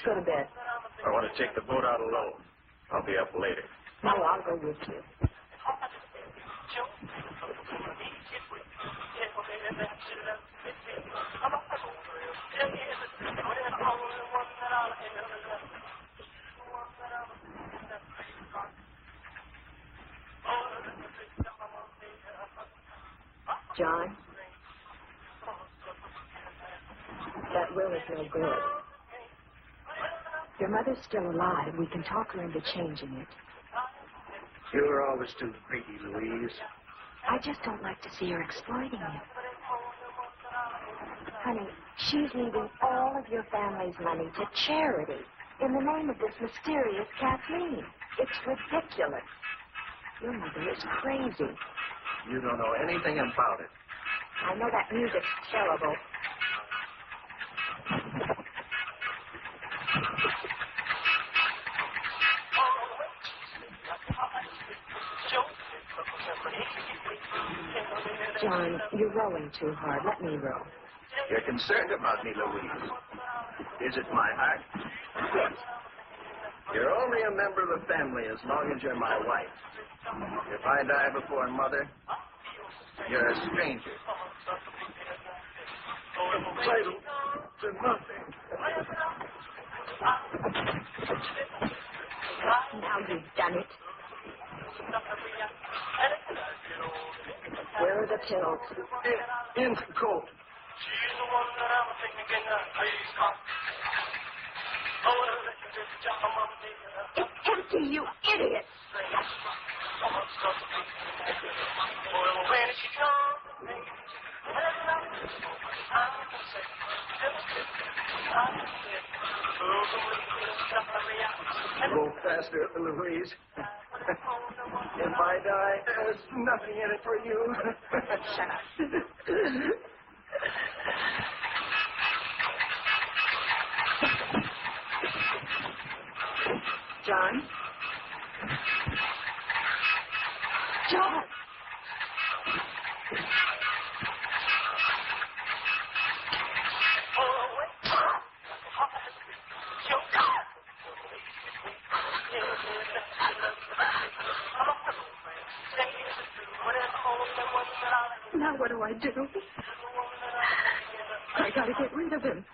go to bed. I want to take the boat out alone. I'll be up later. No, I'll go with you. John, that will is no good. Your mother's still alive. We can talk her into changing it. You're always too greedy, Louise. I just don't like to see her exploiting you. Honey, she's leaving all of your family's money to charity in the name of this mysterious Kathleen. It's ridiculous. Your mother is crazy. You don't know anything about it. I know that music's terrible. John, you're rowing too hard. Let me row. You're concerned about me, Louise. Is it my heart? Yes. You're only a member of the family as long as you're my wife. If I die before Mother, you're a stranger. Entitled to nothing. Now you've done it. Where are the pills? In the coat. It's empty, you idiot! Go faster, Louise. If I die, there's nothing in it for you. Shut up. John? John! Now what do I do? I gotta get rid of him.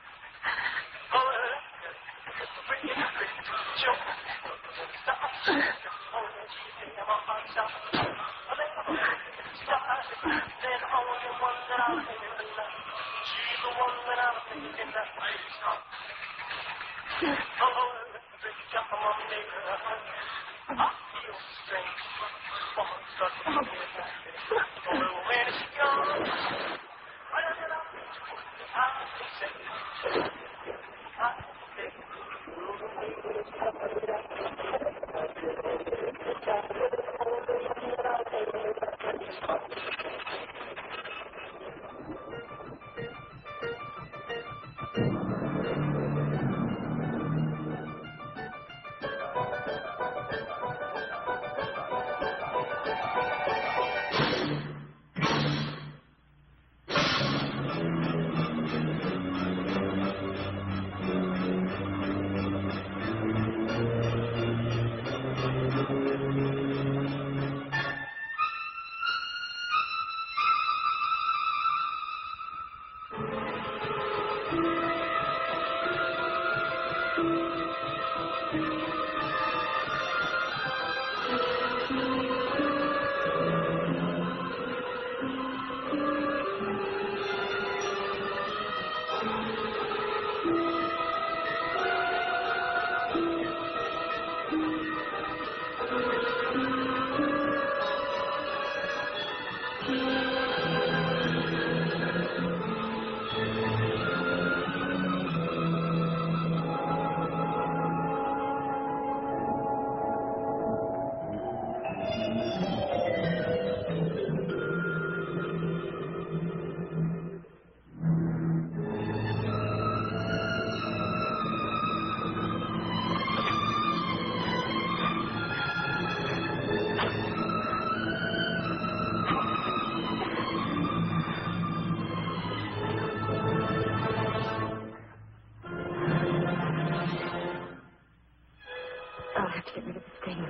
have to get rid of the thing.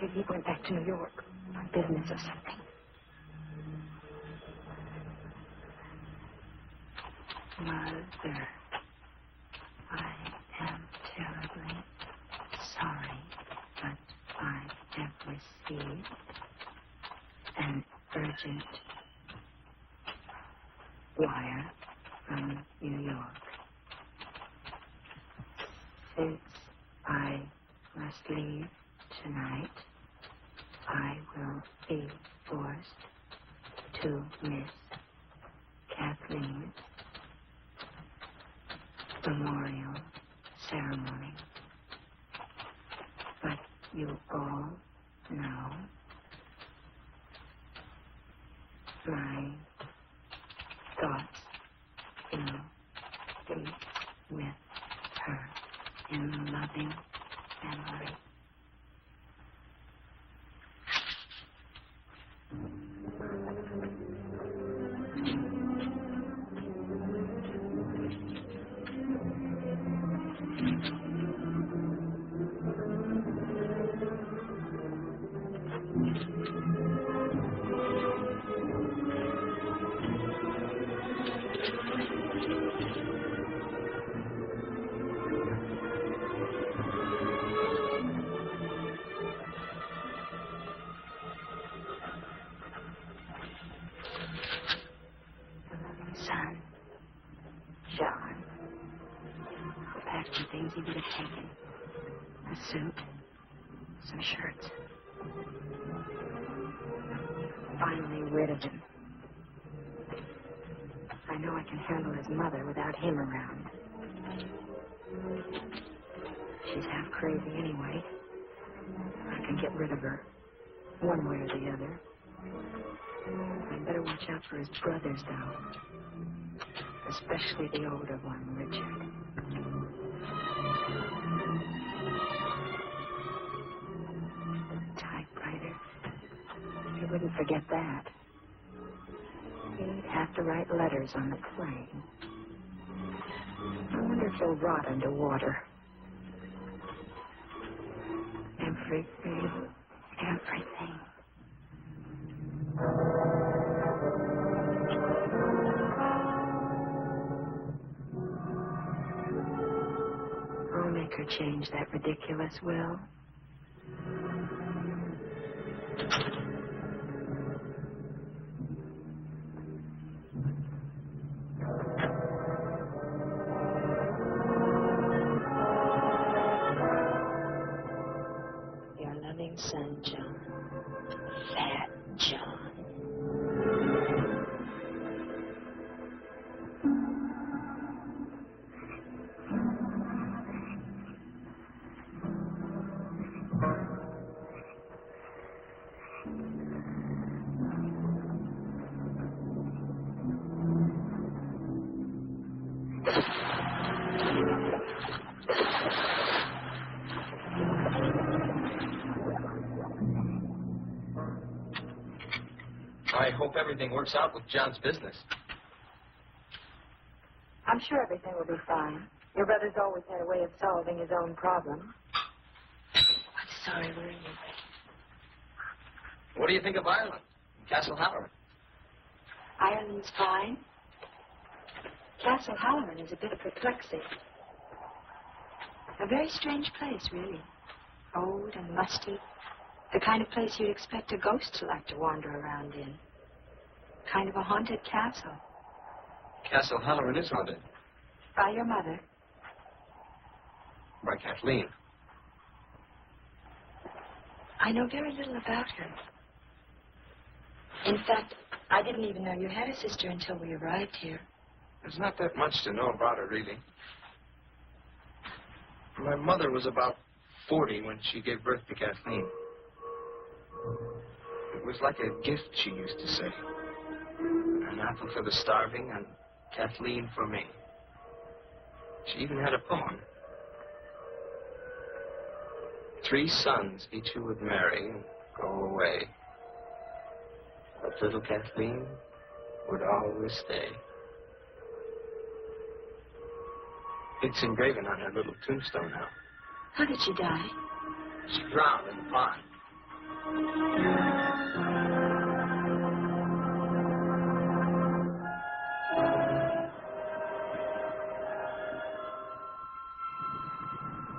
Maybe he went back to New York on business or something. Mother, I am terribly sorry, but I have received an urgent wire from New York. Since I must leave tonight, I will be forced to miss Kathleen's memorial ceremony. But you all know my thoughts will be with her in loving memory. Son, John, who packed the things he would have taken. A suit, some shirts. Finally rid of him. I know I can handle his mother without him around. She's half crazy anyway. I can get rid of her, one way or the other. I'd better watch out for his brothers, though. Especially the older one, Richard. The typewriter. He wouldn't forget that. He'd have to write letters on the plane. I wonder if he'll rot underwater. Everything. I'll make her change that ridiculous will. Your loving son, John. Fat John. I hope everything works out with John's business. I'm sure everything will be fine. Your brother's always had a way of solving his own problems. I'm sorry, where are you? What do you think of Ireland? Castle Halloran? Ireland's fine. Castle Halloran is a bit perplexing. A very strange place, really. Old and musty. The kind of place you'd expect a ghost to like to wander around in. Kind of a haunted castle. Castle Halloran is haunted. By your mother. By Kathleen. I know very little about her. In fact, I didn't even know you had a sister until we arrived here. There's not that much to know about her, really. My mother was about 40 when she gave birth to Kathleen. It was like a gift, she used to say. An apple for the starving and Kathleen for me. She even had a poem. 3 sons, each who would marry and go away. But little Kathleen would always stay. It's engraven on her little tombstone now. How did she die? She drowned in the pond.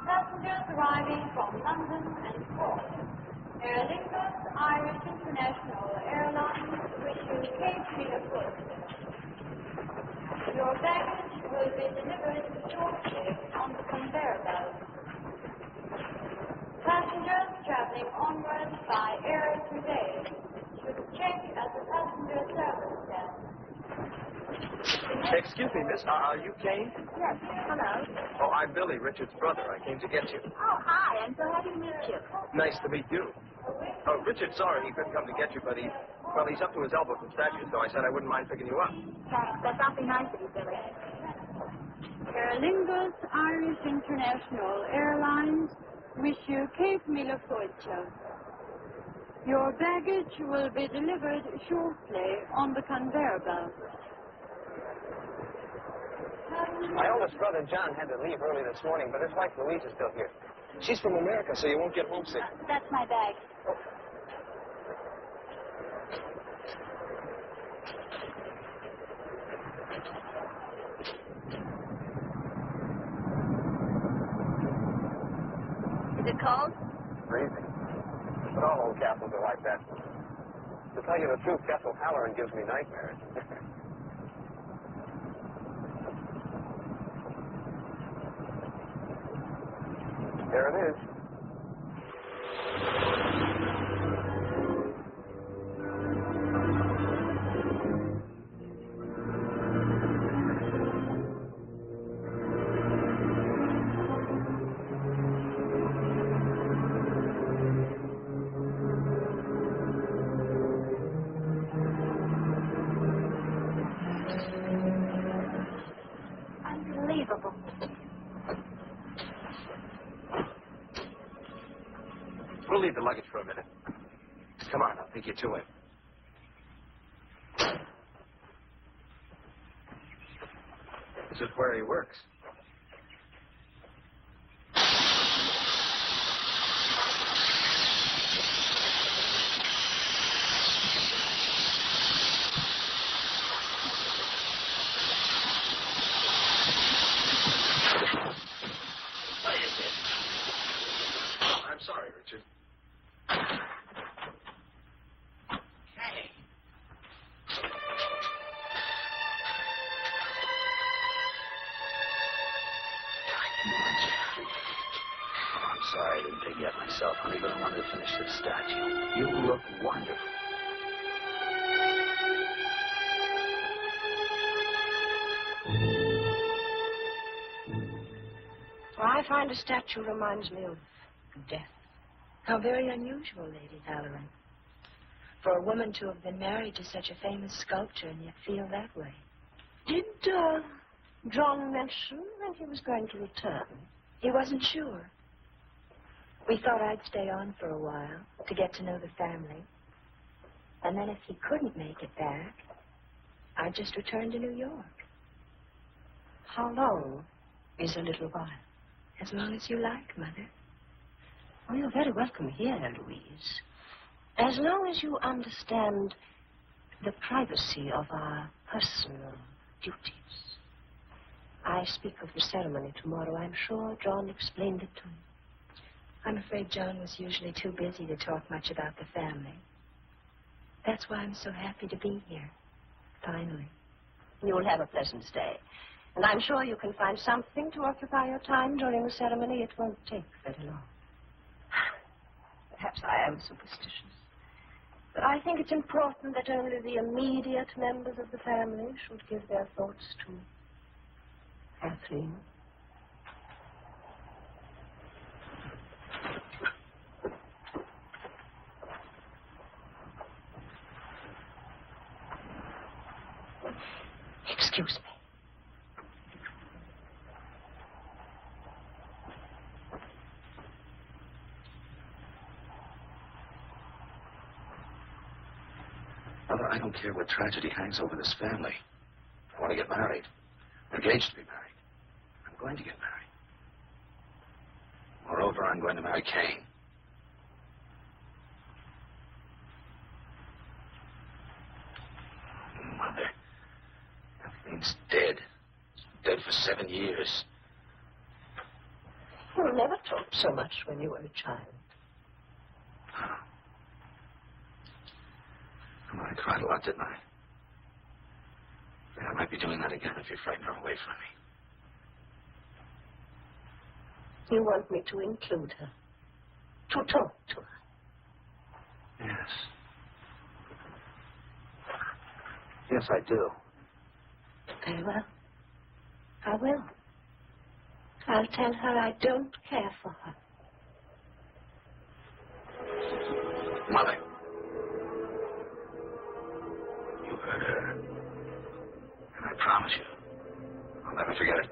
Passengers arriving from London and Cork. Aer Lingus Irish International Airlines wish you Cape Beautiful. Your baggage will be delivered shortly on the conveyor belt. Passengers traveling onward by air today should check at the passenger service desk. Excuse me, miss. Are you Kane? Yes, hello. Oh, I'm Billy, Richard's brother. I came to get you. Oh, hi. I'm so happy to meet you. Nice to meet you. Richard's sorry he couldn't come to get you, but he's up to his elbows in statues, so I said I wouldn't mind picking you up. Thanks. That's awfully nice of you, Billy. Aer Lingus Irish International Airlines wish you Cape Fortune. Your baggage will be delivered shortly on the conveyor belt. My oldest brother, John, had to leave early this morning, but his wife, Louise, is still here. She's from America, so you won't get homesick. That's my bag. Is it cold? Freezing. But all old castles are like that. To tell you the truth, Castle Halloran gives me nightmares. There it is. Unbelievable. We'll leave the luggage for a minute. Come on, I'll take you to him. This is where he works. What is it? I'm sorry, Richard. Hey. I'm sorry I didn't take you up myself, honey, but I wanted to finish this statue. You look wonderful. Well, I find a statue reminds me of death. How very unusual, Lady Halloran. For a woman to have been married to such a famous sculptor and yet feel that way. Did John mention when he was going to return? He wasn't sure. We thought I'd stay on for a while to get to know the family. And then if he couldn't make it back, I'd just return to New York. How long is a little while? As long as you like, Mother. Oh, you're very welcome here, Louise. As long as you understand the privacy of our personal duties. I speak of the ceremony tomorrow. I'm sure John explained it to you. I'm afraid John was usually too busy to talk much about the family. That's why I'm so happy to be here, finally. You'll have a pleasant stay. And I'm sure you can find something to occupy your time during the ceremony. It won't take very long. Perhaps I am superstitious. But I think it's important that only the immediate members of the family should give their thoughts to Kathleen. Excuse me. Mother, I don't care what tragedy hangs over this family. I want to get married. I'm engaged to be married. I'm going to get married. Moreover, I'm going to marry Kane. in years. You never talked so much when you were a child. Well, I cried a lot, didn't I? Yeah, I might be doing that again if you frighten her away from me. You want me to include her, to talk to her. Yes. Yes, I do. Very well. I will. I'll tell her I don't care for her. Mother. You heard her. And I promise you, I'll never forget it.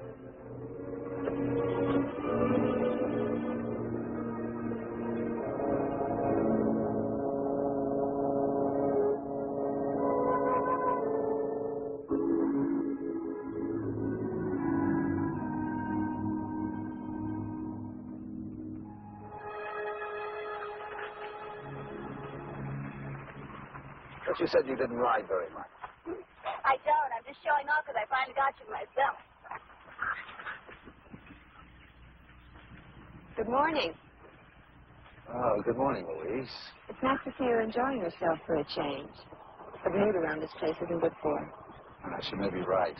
But you said you didn't ride very much. I don't. I'm just showing off because I finally got you myself. Good morning. Oh, good morning, Louise. It's nice to see you enjoying yourself for a change. The mood around this place isn't good for her. She may be right.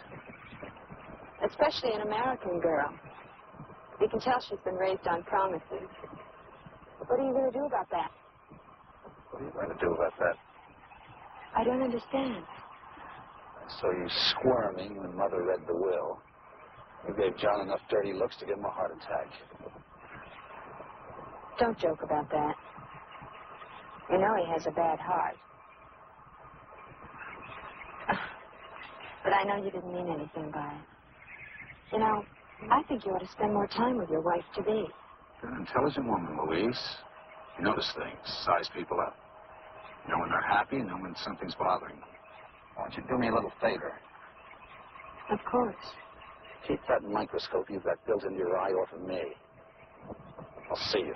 Especially an American girl. You can tell she's been raised on promises. What are you going to do about that? What are you going to do about that? I don't understand. I saw you squirming when Mother read the will. You gave John enough dirty looks to give him a heart attack. Don't joke about that. You know he has a bad heart. But I know you didn't mean anything by it. You know, I think you ought to spend more time with your wife-to-be. You're an intelligent woman, Louise. You notice things, size people up. You know when they're happy, and know when something's bothering them. Why don't you do me a little favor? Of course. Keep that microscope you've got built into your eye off of me. I'll see you.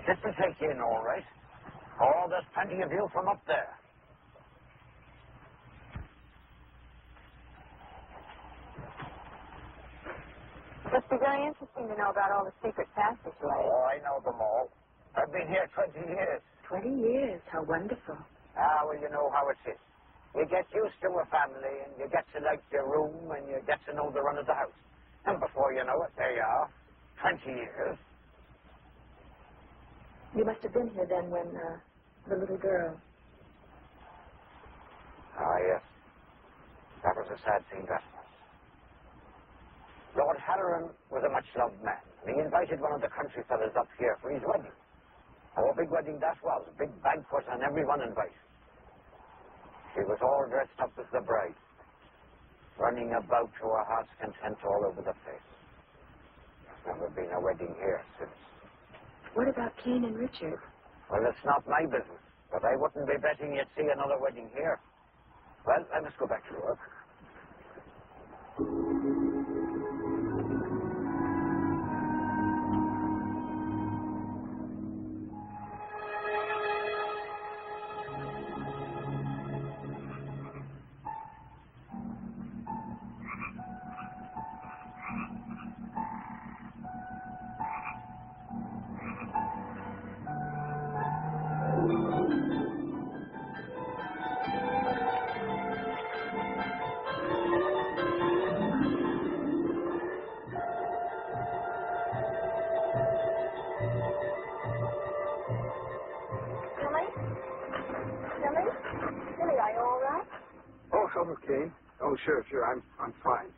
This will take you in all right. Oh, there's plenty of view from up there. Must be very interesting to know about all the secret passageways. Oh, I know them all. I've been here 20 years. 20 years. How wonderful. Ah, well, you know how it is. You get used to a family, and you get to like your room, and you get to know the run of the house. And before you know it, there you are. 20 years. You must have been here then when the little girl. Ah, yes. That was a sad thing, that was. Lord Halloran was a much-loved man, and he invited one of the country fellows up here for his wedding. Oh, a big wedding that was, a big banquet, and everyone invited. She was all dressed up as the bride, running about to her heart's content all over the place. There's never been a wedding here since. What about Cain and Richard? Well, it's not my business, but I wouldn't be betting you'd see another wedding here. Well, I must go back to work. Billy, are you all right? Oh, okay. Oh, sure. I'm fine.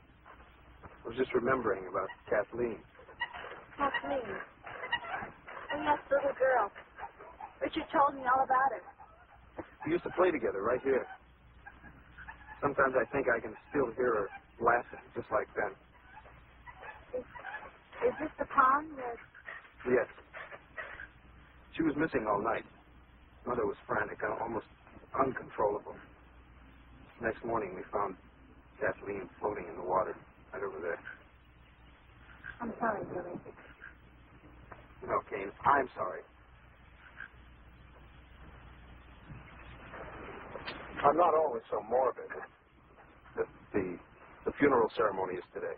I was just remembering about Kathleen. Kathleen. Oh, yes, the little girl. Richard told me all about her. We used to play together right here. Sometimes I think I can still hear her laughing, just like then. Is this the pond? Yes. She was missing all night. Mother was frantic, almost uncontrollable. Next morning, we found Kathleen floating in the water right over there. I'm sorry, Billy. No, Kane, I'm sorry. I'm not always so morbid. The funeral ceremony is today.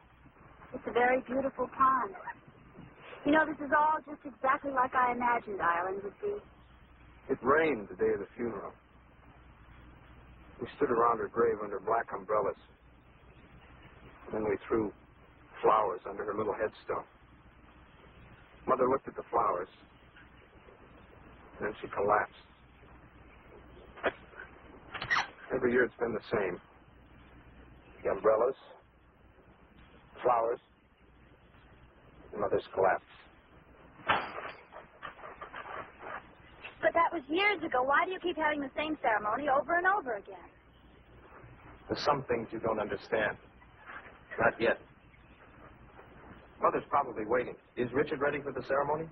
It's a very beautiful pond. You know, this is all just exactly like I imagined Ireland would be. It rained the day of the funeral. We stood around her grave under black umbrellas. Then we threw flowers under her little headstone. Mother looked at the flowers. Then she collapsed. Every year it's been the same. The umbrellas, flowers, and Mother's collapse. But that was years ago. Why do you keep having the same ceremony over and over again? There's some things you don't understand. Not yet. Mother's probably waiting. Is Richard ready for the ceremony?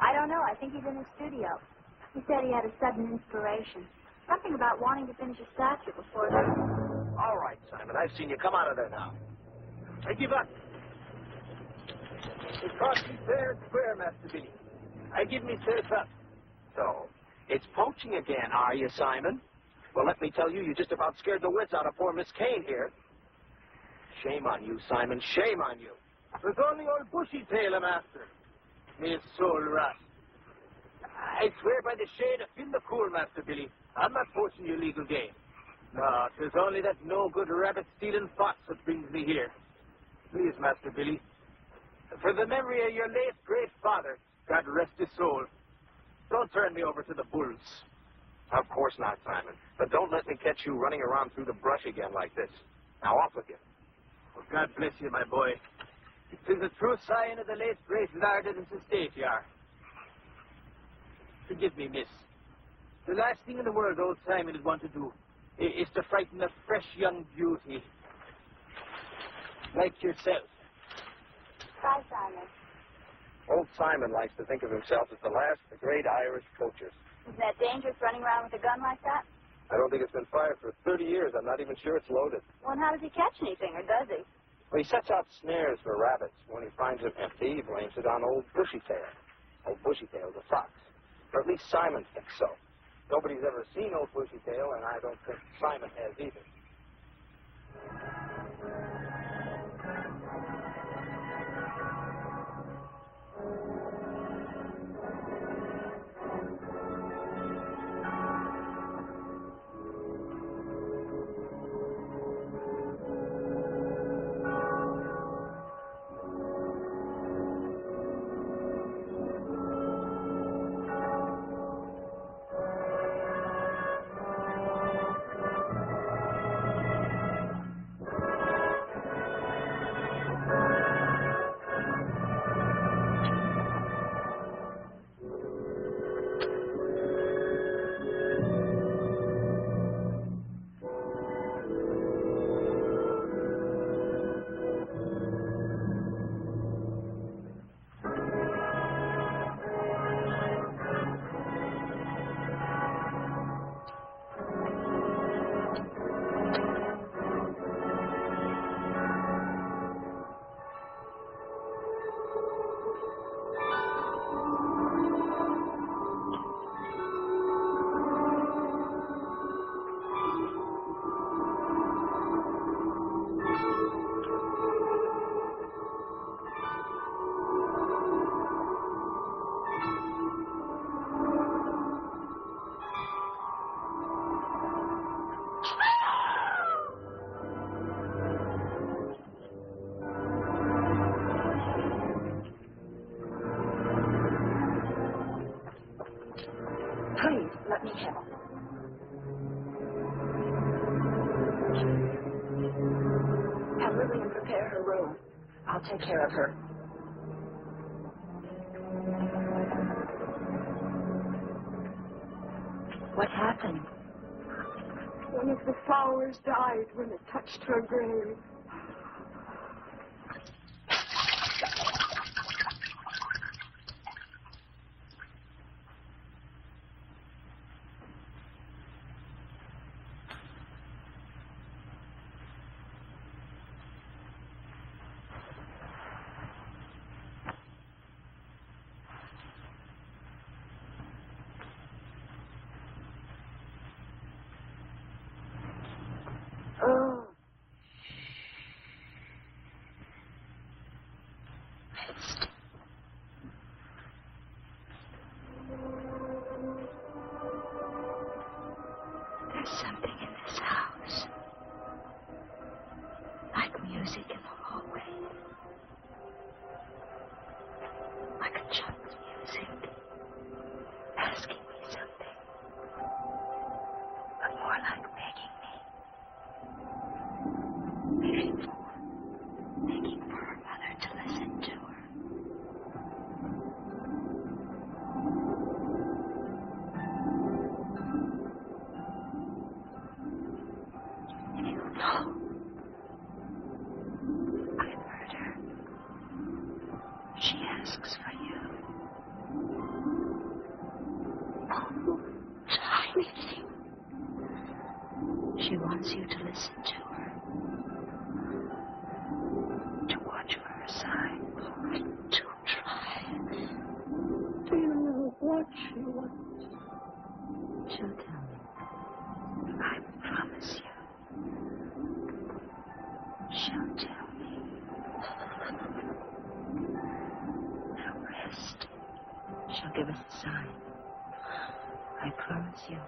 I don't know. I think he's in his studio. He said he had a sudden inspiration. Something about wanting to finish a statue before the... All right, Simon, I've seen you. Come out of there now. I give up. It cost me fair and square, Master Billy. I give myself up. So, it's poaching again, are you, Simon? Well, let me tell you, you just about scared the wits out of poor Miss Kane here. Shame on you, Simon. Shame on you. There's only old Bushy Tail, Master. May his soul rust. I swear by the shade of in the cool, Master Billy, I'm not poaching your legal game. No, 'tis only that no-good rabbit-stealing fox that brings me here. Please, Master Billy, for the memory of your late great father, God rest his soul, don't turn me over to the bulls. Of course not, Simon. But don't let me catch you running around through the brush again like this. Now, off with you. Well, God bless you, my boy. It is a true sign of the late great lord of this estate you are. Forgive me, miss. The last thing in the world old Simon would want to do is to frighten a fresh young beauty like yourself. Bye, Simon. Old Simon likes to think of himself as the last of the great Irish poachers. Isn't that dangerous, running around with a gun like that? I don't think it's been fired for 30 years. I'm not even sure it's loaded. Well, and how does he catch anything, or does he? Well, he sets out snares for rabbits. When he finds them empty, he blames it on old Bushytail. Old Bushytail's a fox. Or at least Simon thinks so. Nobody's ever seen old Bushytail, and I don't think Simon has either. Please, let me help. Have Lillian prepare her room. I'll take care of her. What happened? One of the flowers died when it touched her grave. There's something in this house. Like music in the hallway. Like a child's music. Asking me something. But more like begging me. Begging for her mother to listen to her. You know, I've heard her. She asks for you. Oh, tiny thing. She wants you to listen to her. To watch for her sign. To try. Do you know what she wants? She'll tell me. I promise you. She'll tell me. Now rest. She'll give us a sign. I promise you.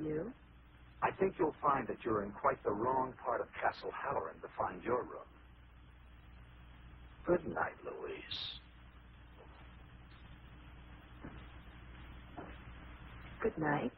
you? I think you'll find that you're in quite the wrong part of Castle Halloran to find your room. Good night, Louise. Good night.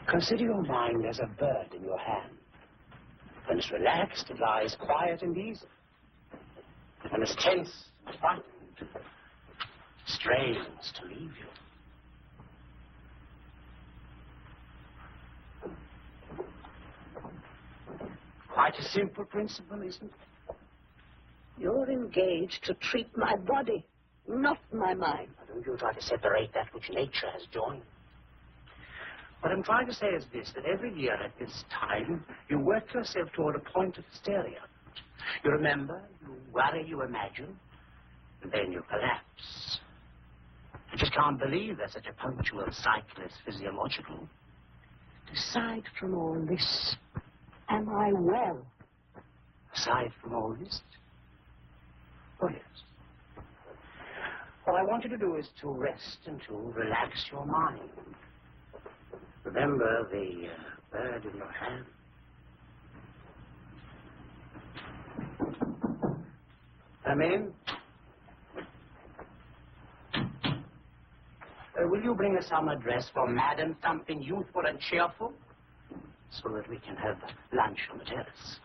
Consider your mind as a bird in your hand. When it's relaxed, it lies quiet and easy. When it's tense and frightened, it strains to leave you. Quite a simple principle, isn't it? You're engaged to treat my body, not my mind. Now, don't you try to separate that which nature has joined. What I'm trying to say is this, that every year at this time, you work yourself toward a point of hysteria. You remember, you worry, you imagine, and then you collapse. I just can't believe that such a punctual cycle is physiological. Aside from all this, am I well? Aside from all this? Oh, yes. What I want you to do is to rest and to relax your mind. Remember the bird in your hand. Come in. Will you bring us some address for Madam, something youthful and cheerful, so that we can have lunch on the terrace?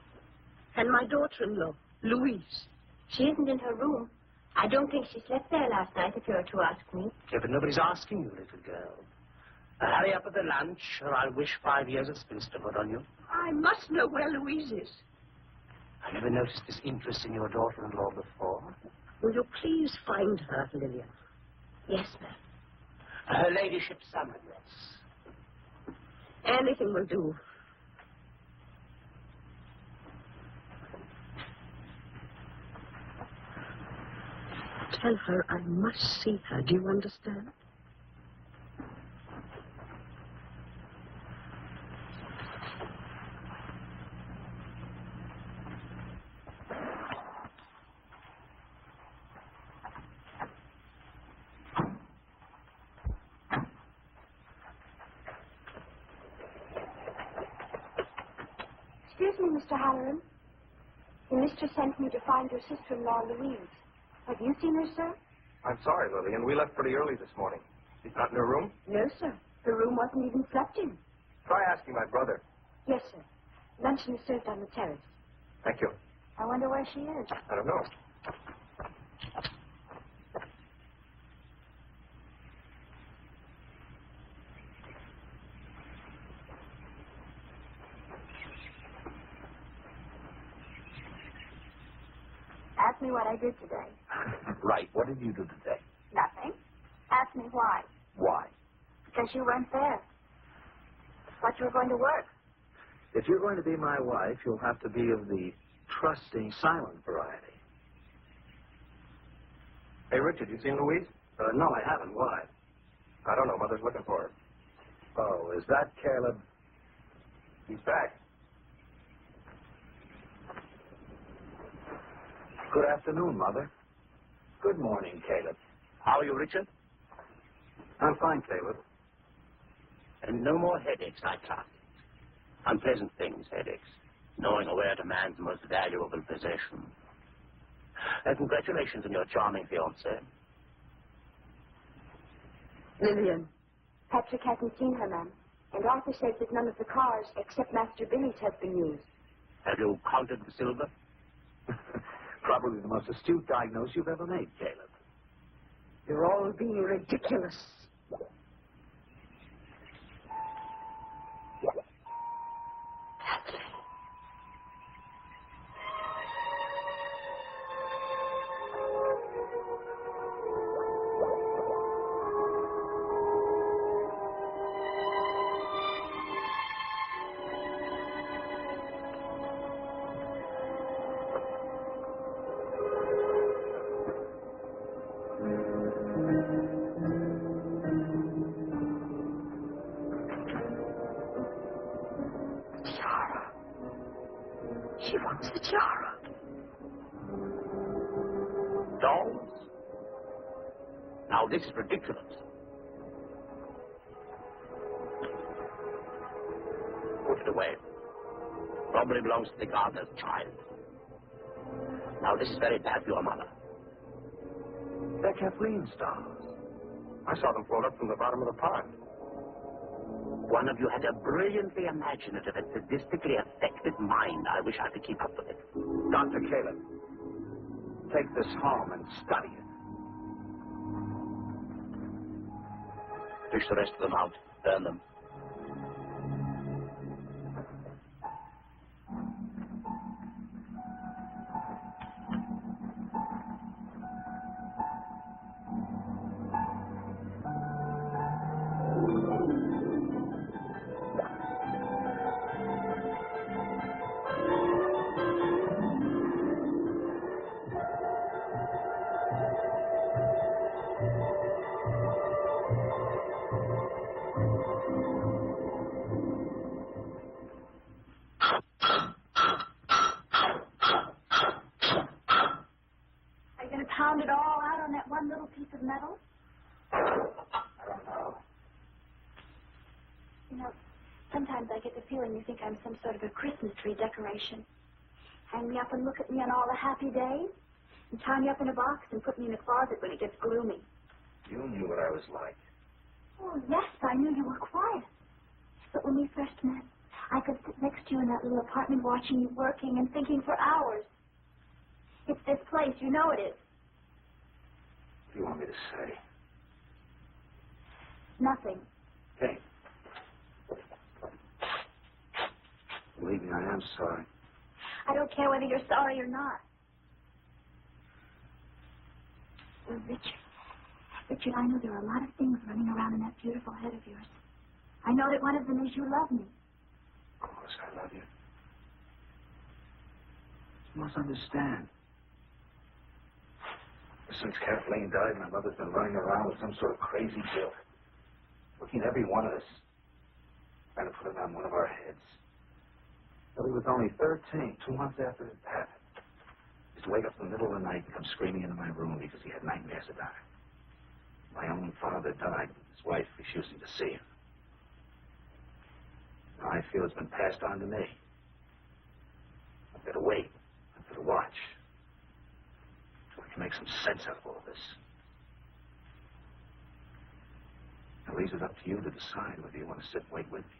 And my daughter-in-law, Louise. She isn't in her room. I don't think she slept there last night, if you were to ask me. Yeah, but nobody's asking you, little girl. Hurry up with the lunch, or I'll wish 5 years of spinsterhood on you. I must know where Louise is. I never noticed this interest in your daughter-in-law before. Will you please find her, Lillian? Yes, ma'am. Her ladyship's summer dress. Anything will do. Tell her I must see her. Do you understand? Excuse me, Mr. Halloran. The mistress sent me to find your sister-in-law, Louise. Have you seen her, sir? I'm sorry, Lillian. We left pretty early this morning. She's not in her room? No, sir. The room wasn't even slept in. Try asking my brother. Yes, sir. Luncheon is served on the terrace. Thank you. I wonder where she is. I don't know. Ask me what I did today. Right. What did you do today? Nothing. Ask me why. Why? Because you weren't there. Thought you were going to work. If you're going to be my wife, you'll have to be of the trusting, silent variety. Hey, Richard, you seen Louise? No, I haven't. Why? I don't know. Mother's looking for her. Oh, is that Caleb? He's back. Good afternoon, Mother. Good morning, Caleb. How are you, Richard? I'm fine, Caleb. And no more headaches, I trust. Unpleasant things, headaches. Knowing away at a man's most valuable possession. Congratulations on your charming fiancée. Lillian. Patrick hasn't seen her, ma'am. And Arthur says that none of the cars, except Master Billy's, have been used. Have you counted the silver? Probably the most astute diagnosis you've ever made, Caleb. You're all being ridiculous. She wants the tiara. Dolls? Now, this is ridiculous. Put it away. Probably belongs to the gardener's child. Now, this is very bad for your mother. They're Kathleen's dolls. I saw them float up from the bottom of the pond. One of you had a brilliantly imaginative and sadistically affected mind. I wish I could keep up with it. Dr. Caleb, take this home and study it. Fish the rest of them out. Burn them. little piece of metal? I don't know. You know, sometimes I get the feeling you think I'm some sort of a Christmas tree decoration. Hang me up and look at me on all the happy days, and tie me up in a box and put me in a closet when it gets gloomy. You knew what I was like. Oh, yes, I knew you were quiet. But when we first met, I could sit next to you in that little apartment watching you working and thinking for hours. It's this place, you know it is. What do you want me to say? Nothing. Hey. Believe me, I am sorry. I don't care whether you're sorry or not. Well, Richard, I know there are a lot of things running around in that beautiful head of yours. I know that one of them is you love me. Of course I love you. You must understand. Since Kathleen died, my mother's been running around with some sort of crazy guilt. Looking at every one of us. Trying to put it on one of our heads. Well, he was only 13, 2 months after it happened. He used to wake up in the middle of the night and come screaming into my room because he had nightmares about it. My own father died with his wife refusing to see him. Now I feel it's been passed on to me. I've got to wait. I've got to watch. So we can make some sense out of all this. Now, leaves it up to you to decide whether you want to sit and wait with me.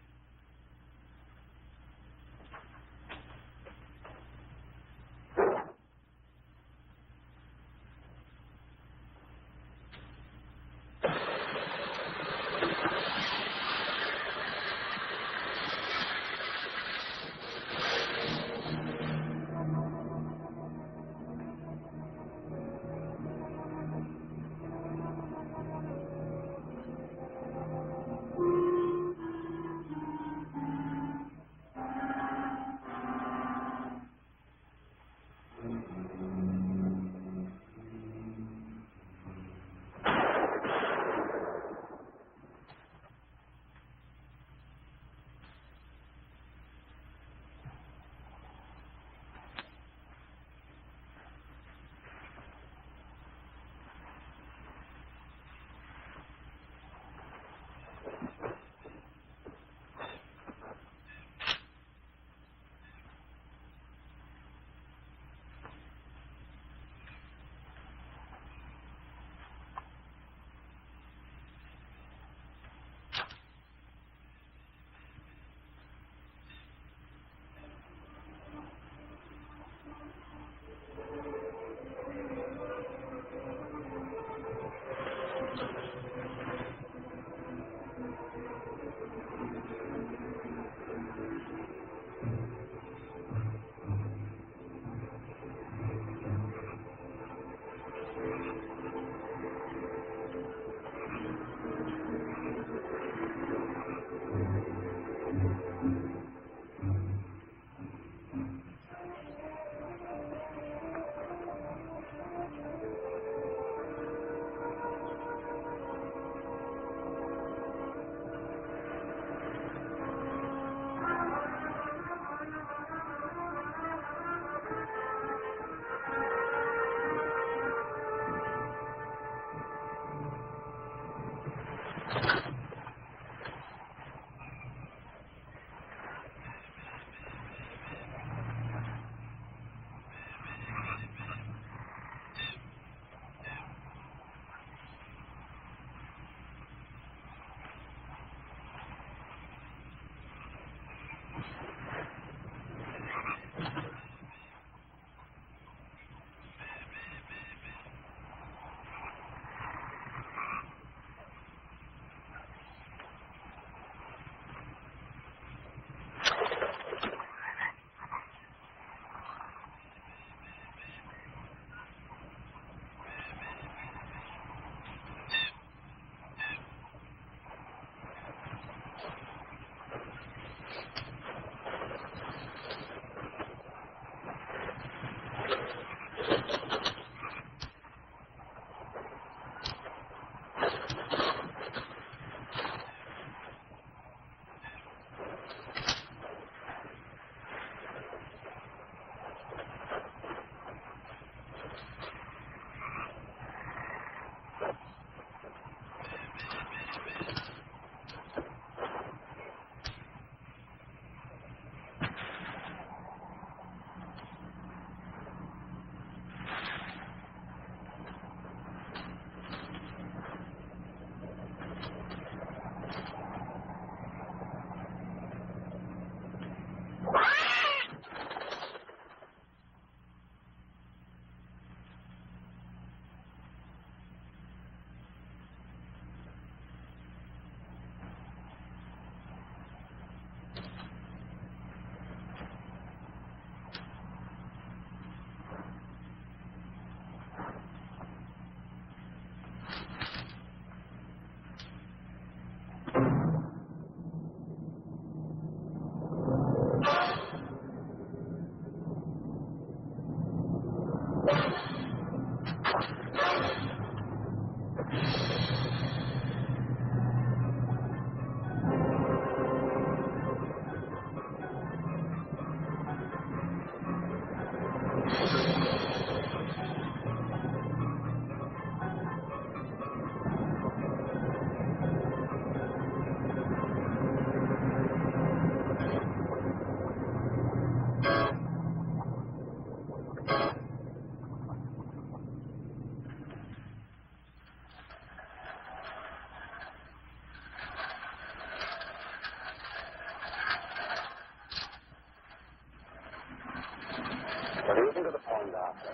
around after.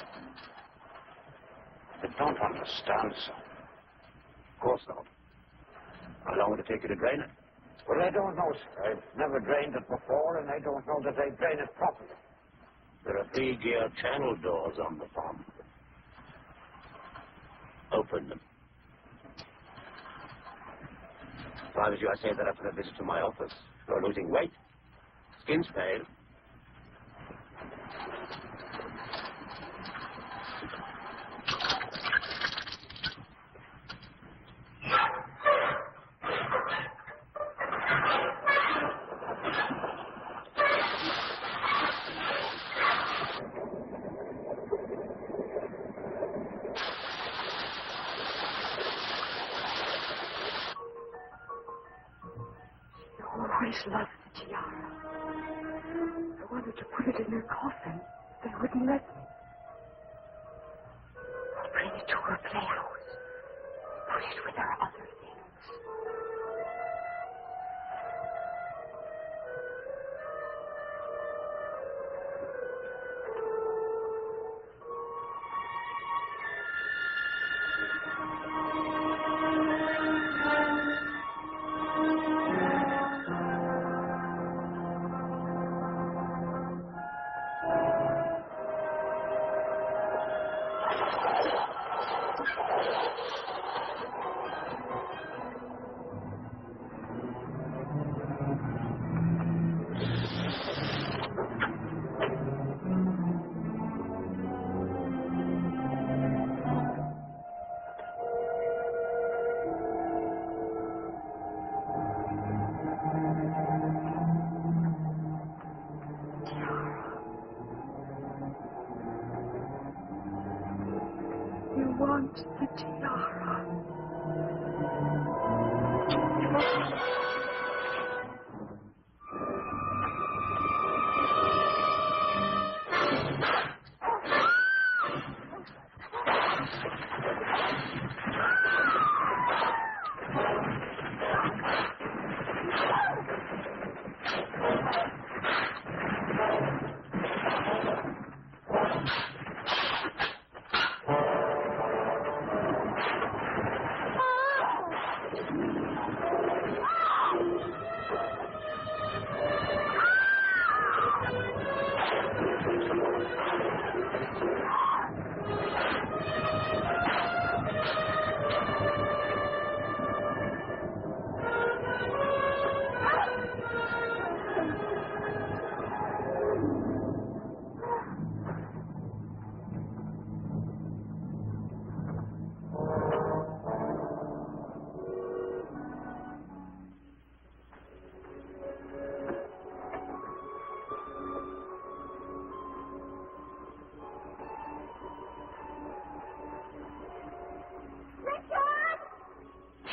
I don't understand, sir. Of course not. How long would it take you to drain it? Well, I don't know, sir. I've never drained it before, and I don't know that I drain it properly. There are 3 gear channel doors on the pump. Open them. If I was you, I'd say that after a visit to my office. You're losing weight. Skin's pale. I always loved the tiara. I wanted to put it in her coffin. They wouldn't let me. I'll bring it to her playhouse. Put it with her other things. You want the tiara.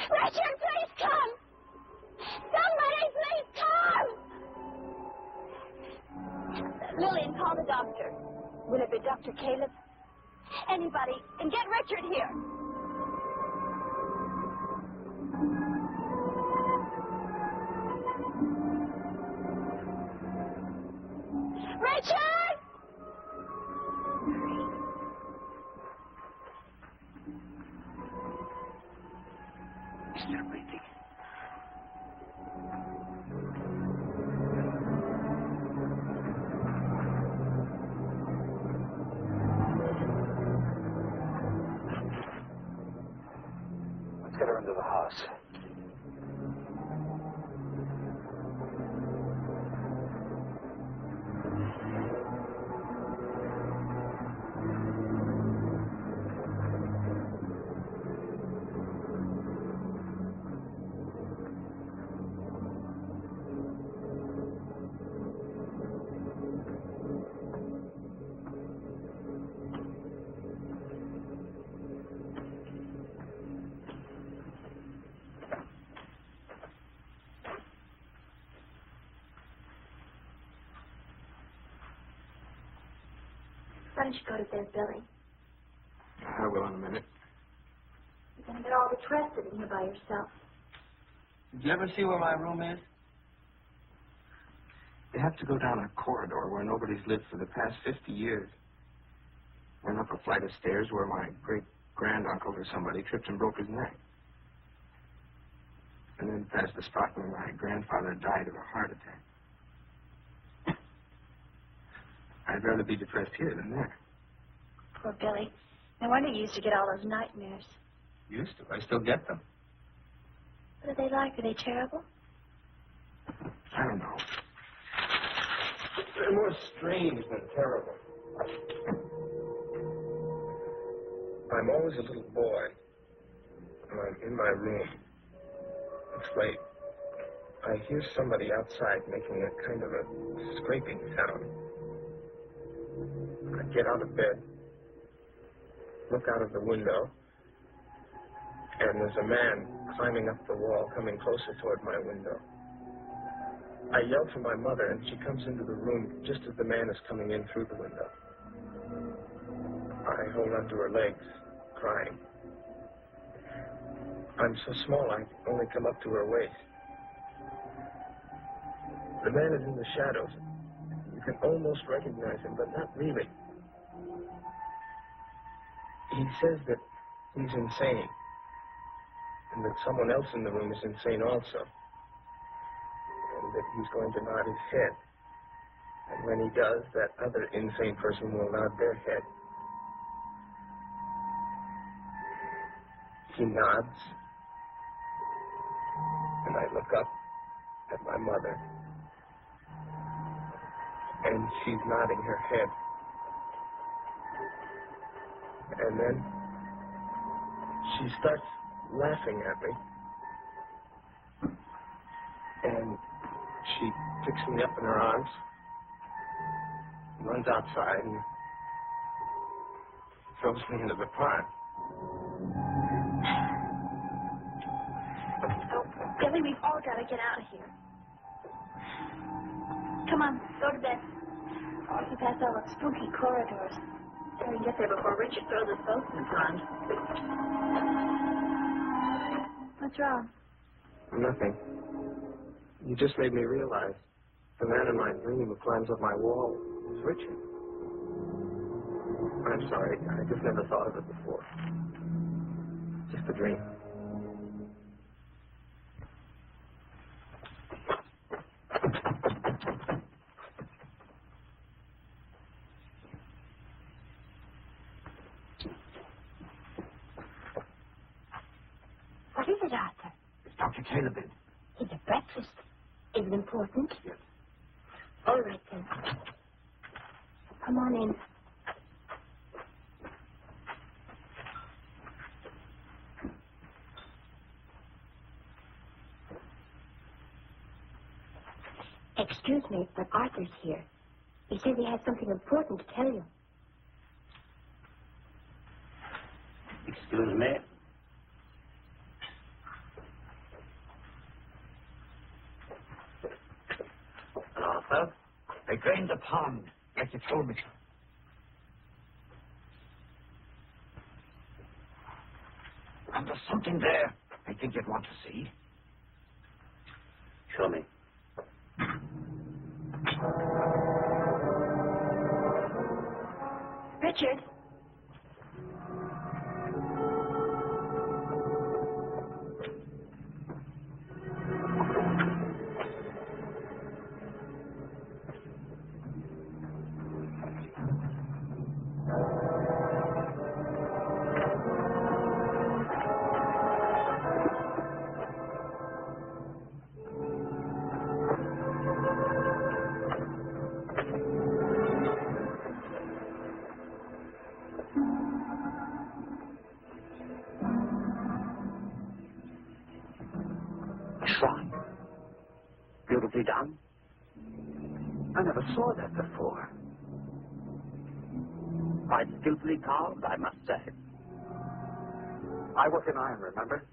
Richard, please come! Somebody, please come! Lillian, call the doctor. Will it be Dr. Caleb? Anybody, and get Richard here. Richard! He's still breathing. Let's get her into the house. Why don't you go to bed, Billy? I will in a minute. You're going to get all depressed in here by yourself. Did you ever see where my room is? You have to go down a corridor where nobody's lived for the past 50 years. went up a flight of stairs where my great-granduncle or somebody tripped and broke his neck. And then past the spot where my grandfather died of a heart attack. I'd rather be depressed here than there. Poor Billy. No wonder you used to get all those nightmares. Used to. I still get them. What are they like? Are they terrible? I don't know. They're more strange than terrible. I'm always a little boy. And I'm in my room. It's late. I hear somebody outside making a kind of a scraping sound. I get out of bed, look out of the window, and there's a man climbing up the wall, coming closer toward my window. I yell for my mother, and she comes into the room just as the man is coming in through the window. I hold onto her legs, crying. I'm so small, I only come up to her waist. The man is in the shadows. You can almost recognize him, but not really. He says that he's insane, and that someone else in the room is insane also, and that he's going to nod his head. And when he does, that other insane person will nod their head. He nods, and I look up at my mother, and she's nodding her head. And then she starts laughing at me, and she picks me up in her arms, runs outside, and throws me into the pond. Oh, Billy, we've all got to get out of here. Come on, go to bed. We pass all the spooky corridors. So we can get there before Richard throws us both in the pond. What's wrong? Nothing. You just made me realize the man in my dream who climbs up my wall is Richard. I'm sorry. I just never thought of it before. Just a dream. What is it, Arthur? It's Dr. Calebin. It's a breakfast. Is it important? Yes. All right, then. Come on in. Excuse me, but Arthur's here. He says he has something important to tell you. Excuse me. Arthur, I drained the pond, like you told me to. And there's something there I think you'd want to see. Show me. Richard. Shrine. Beautifully done. I never saw that before. Quite skillfully carved, I must say. I work in iron, remember?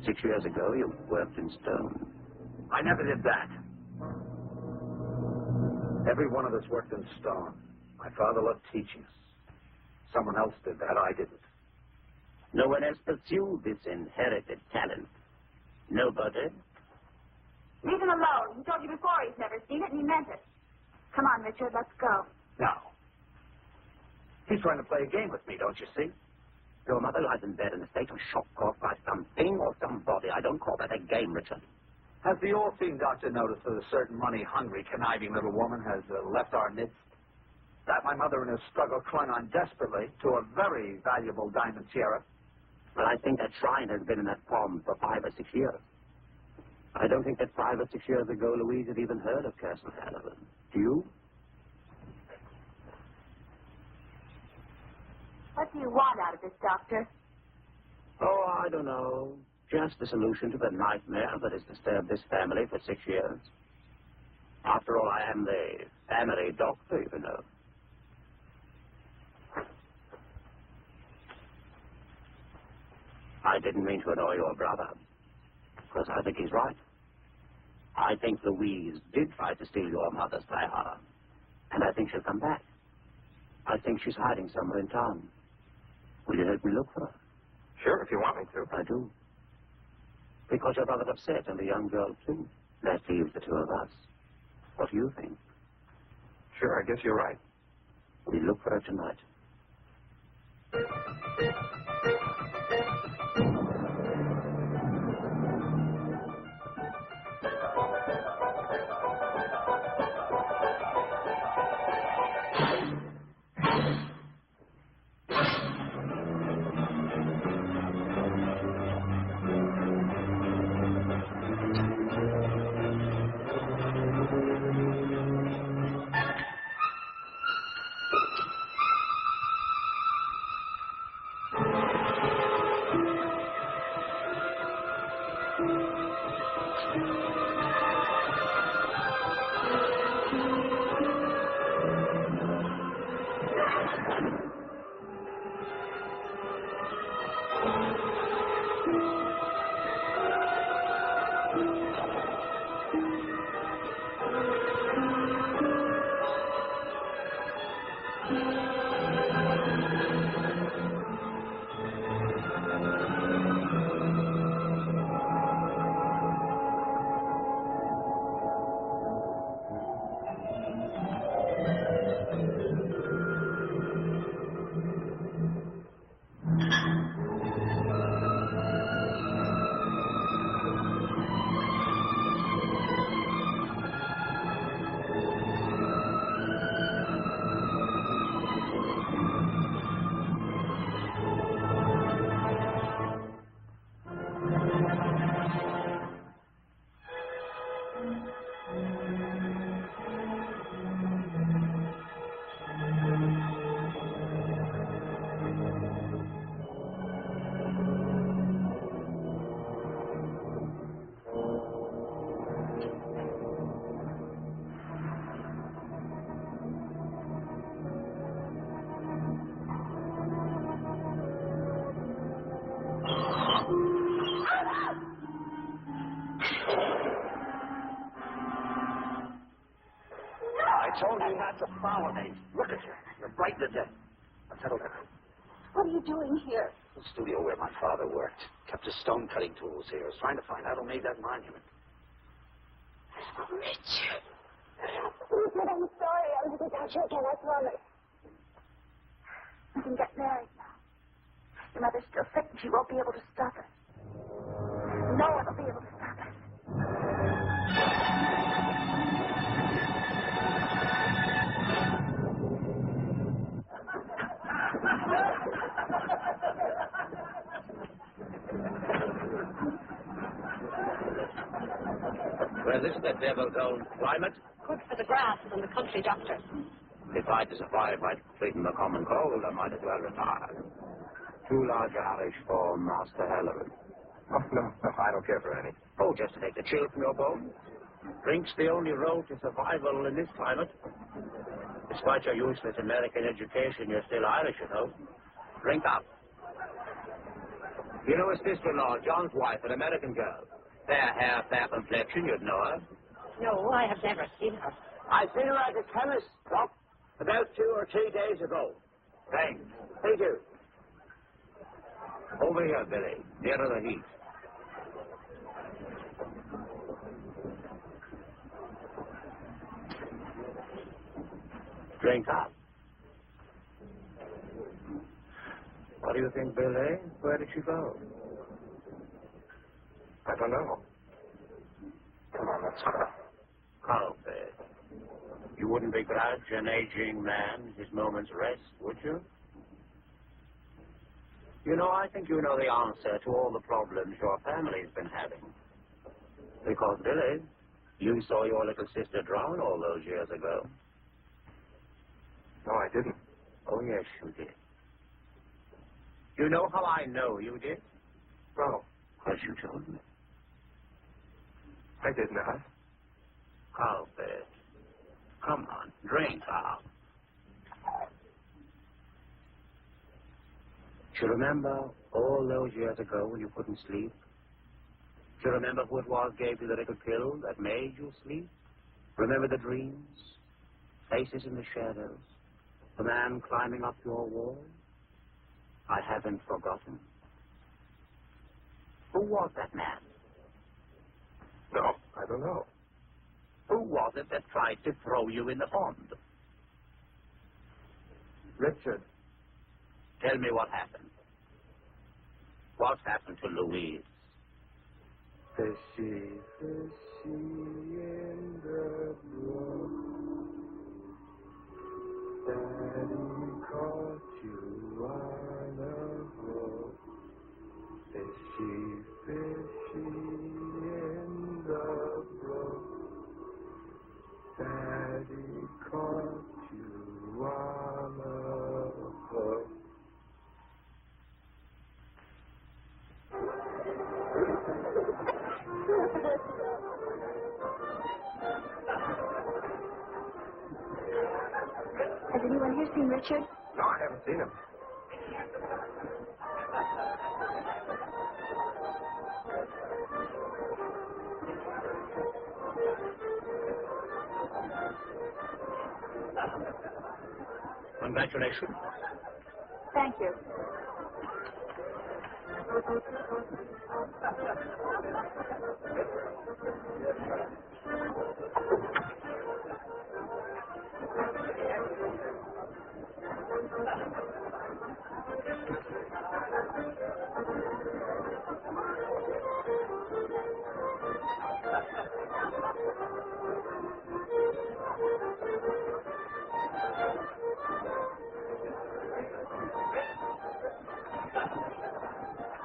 6 years ago, you worked in stone. I never did that. Every one of us worked in stone. My father loved teaching us. Someone else did that, I didn't. No one has pursued this inherited talent. Nobody. Leave him alone. He told you before he's never seen it, and he meant it. Come on, Richard, let's go. Now, He's trying to play a game with me, don't you see? Your mother lies in bed in a state of shock caused by something or somebody. I don't call that a game, Richard. Has the all-seeing doctor noticed that a certain money-hungry, conniving little woman has left our midst? That my mother in her struggle clung on desperately to a very valuable diamond tiara? Well, I think that shrine has been in that pond for 5 or 6 years. I don't think that 5 or 6 years ago Louise had even heard of Castle Hanover. Do you? What do you want out of this, Doctor? Oh, I don't know. Just a solution to the nightmare that has disturbed this family for 6 years. After all, I am the family doctor, you know. I didn't mean to annoy your brother, because I think he's right. I think Louise did try to steal your mother's tiara, and I think she'll come back. I think she's hiding somewhere in town. Will you help me look for her? Sure, if you want me to. I do. Because your brother's upset, and the young girl, too. That leaves the two of us. What do you think? Sure, I guess you're right. We look for her tonight. I told you not to follow me. Look at you. You're bright to death. Now settle down. What are you doing here? The studio where my father worked. Kept his stone cutting tools here. I was trying to find out who made that monument. Richard. Richard, I'm sorry. I was without you again. I promise. We can get married now. Your mother's still sick and she won't be able to stop us. No one will be able to stop us. Well, this is the devil's own climate. Good for the grass and the country doctor. If I to survive by treating the common cold, I might as well retire. Too large a parish for Master Halloran. Oh, no, I don't care for any. Oh, just to take the chill from your bones. Drink's the only road to survival in this climate. Despite your useless American education, you're still Irish, you know. Drink up. You know his sister-in-law, John's wife, an American girl. Fair hair, fair complexion, you'd know her. No, I have never seen her. I seen her at the chemist, Doc, about 2 or 3 days ago. Thanks. Thank you. Over here, Billy, nearer the heat. Drink up. What do you think, Billy? Where did she go? I don't know. Come on, let's go. Carpet. You wouldn't begrudge an aging man his moment's rest, would you? You know, I think you know the answer to all the problems your family's been having. Because, Billy, you saw your little sister drown all those years ago. No, I didn't. Oh, yes, you did. You know how I know you did? No, Because you told me. I did not. Carpet. Come on, drink up. Do you remember all those years ago when you couldn't sleep? Do you remember who it was gave you the little pill that made you sleep? Remember the dreams? Faces in the shadows? The man climbing up your wall? I haven't forgotten. Who was that man? No, I don't know. Who was it that tried to throw you in the pond? Richard. Tell me what happened. What happened to Louise? Fishy, fishy in the brook. Daddy caught you on a hook. Fishy, fishy in the brook. Daddy caught you on a hook. Has anyone here seen Richard? No, I haven't seen him. Congratulations. Thank you.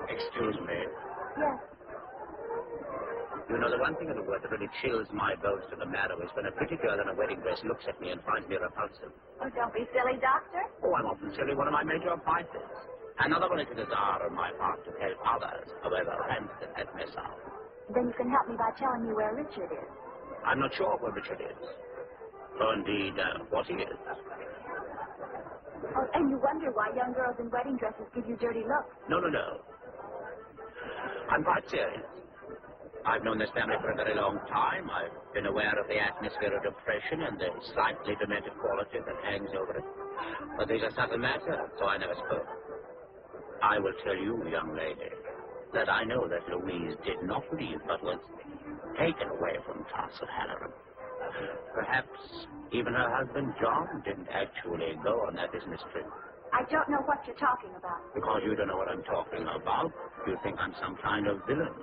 Excuse me. Yes. You know, the one thing in the world that really chills my bones to the marrow is when a pretty girl in a wedding dress looks at me and finds me repulsive. Oh, don't be silly, Doctor. Oh, I'm often silly. One of my major vices. Another one is a desire on my part to help others, however rancid that may sound. Then you can help me by telling me where Richard is. I'm not sure where Richard is. Or indeed, what he is. Oh, and you wonder why young girls in wedding dresses give you dirty looks. No. I'm quite serious. I've known this family for a very long time. I've been aware of the atmosphere of depression and the slightly demented quality that hangs over it. But there's a subtle matter, so I never spoke. I will tell you, young lady, that I know that Louise did not leave, but was taken away from Castle Halloran. Perhaps even her husband, John, didn't actually go on that business trip. I don't know what you're talking about. Because you don't know what I'm talking about, you think I'm some kind of villain.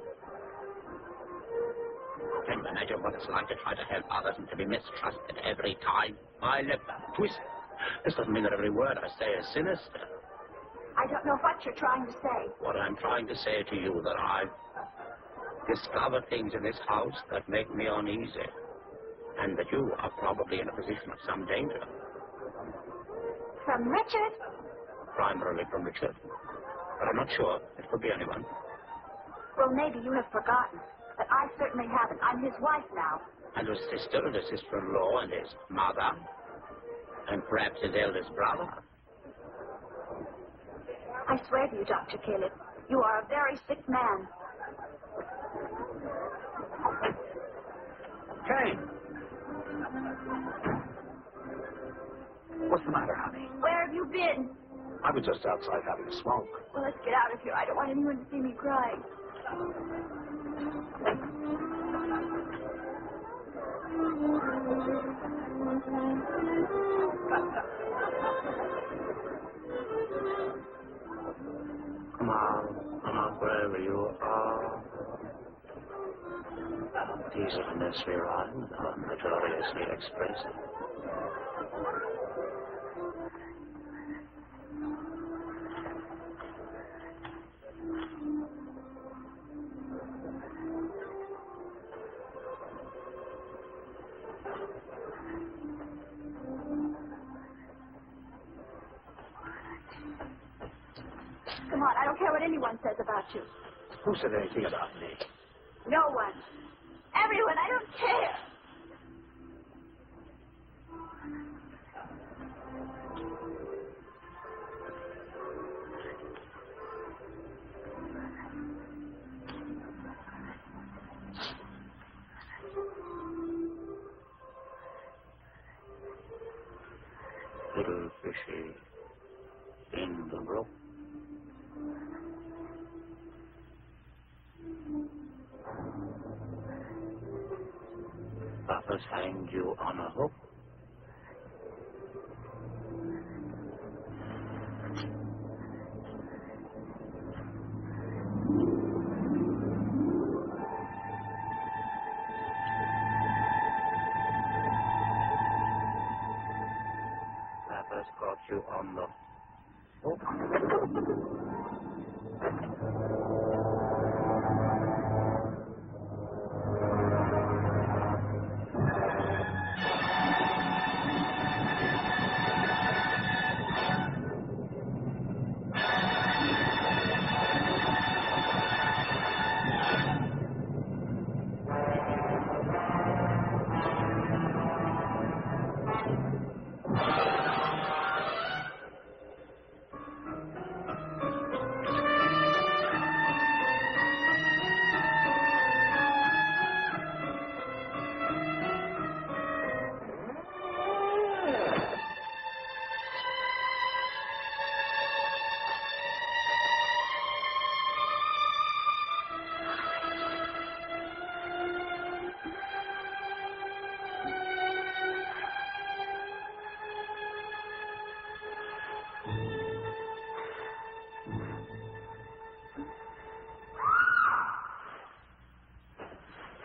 Can you imagine what it's like to try to help others and to be mistrusted every time? My lip twist. This doesn't mean that every word I say is sinister. I don't know what you're trying to say. What I'm trying to say to you that I've discovered things in this house that make me uneasy. And that you are probably in a position of some danger. From Richard? Primarily from Richard. But I'm not sure. It could be anyone. Well, maybe you have forgotten. But I certainly haven't. I'm his wife now. And his sister, and his sister-in-law, and his mother. And perhaps his eldest brother. I swear to you, Dr. Caleb, you are a very sick man. Jane! What's the matter, honey? Where have you been? I was just outside having a smoke. Well, let's get out of here. I don't want anyone to see me crying. These are the nursery rhymes are notoriously expressive. Come on, I don't care what anyone says about you. Who said anything about me? No one. Everyone, I don't care. Little fishy in the brook. Papa's hanged you on a hook. Papa's got you on the hook.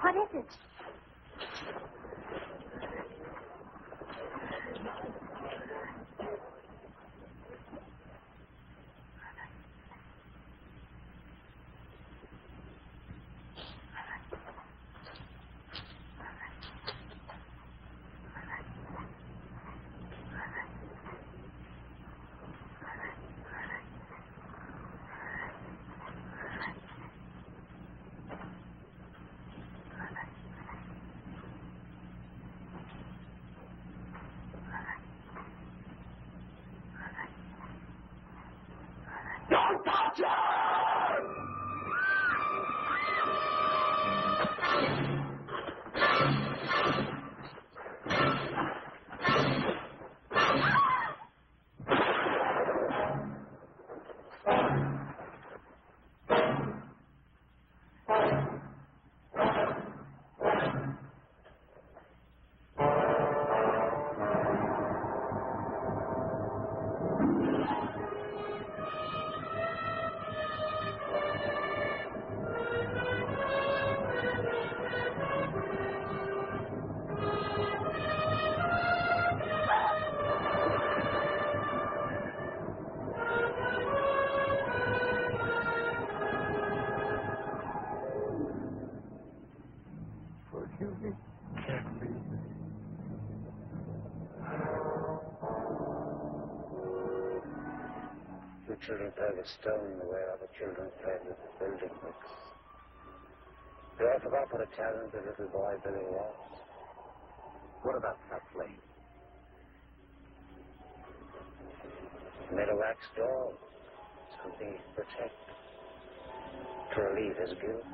What is it? Don't touch her! Forgive me. Can't be. You children play with stone the way other children play with building bricks. Do I forgot what a talented little boy Billy was? What about that flame? He made a wax doll, something he'd protect, to relieve his guilt.